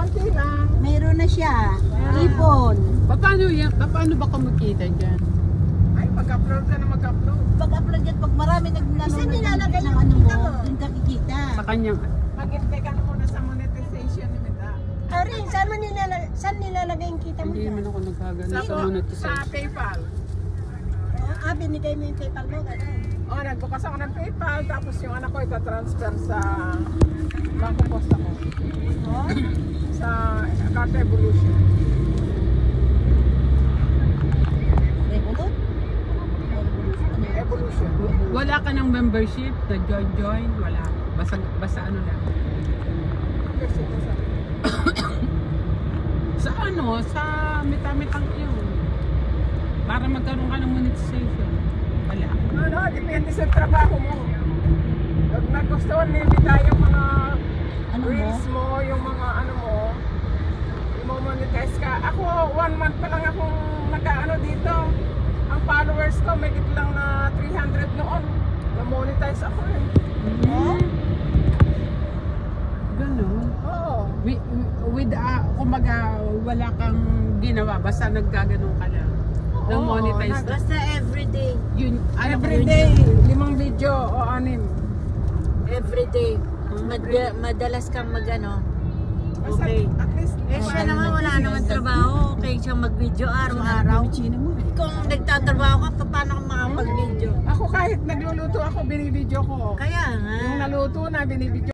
konti lang. Mayroon na siya. Ipon. Paano ba kumikita dyan? Ay, mag-upload ka na mag-upload. Pag-upload yan, pag marami nanonood nilalagay ng yung ano kita mo, mo. doon ka kikita. Sa kanyang... Mag-intay ka na muna sa monetization ni Mita. Arin, saan nilalagay yung kita mo Hindi dyan? naman ako nagkagano sa Sa monetization. PayPal. Binigay mo yung PayPal mo, gano'n. Nagbukas ako ng PayPal, tapos yung anak ko itatransfer sa Bangko Posta ko. Sa Card Evolution. Revolut? Evolution. Wala ka ng membership na join? Wala. Basta ano lang. Kasi ito sa Sa ano? Sa mita-mitang yun. Para magkaroon ka ng monetization. Wala. Depende sa trabaho mo. Pag nagustuhan ni Mita yung mga Ano mo? reels mo, yung mga ano mo, i-monetize ka. Ako, 1 month pa lang akong nag-ano dito. Ang followers ko, may lang na 300 noon. Na-monetize ako eh. Ganun. Oo. Kumbaga, wala kang ginawa. Basta naggaganon ka lang. Nang Oo, monetize na. Basta everyday. Yun, ano, Everyday, 5 video o 6. Everyday. Madalas kang mag-ano. Basta Okay. at least, Siya naman wala naman trabaho. Okay siyang mag-video araw-araw. Kung nagtatrabaho ka, paano ka makapag-video? ako kahit nagluluto ako, binibidyo ko. Kaya nga. Yung naluto na, binibidyo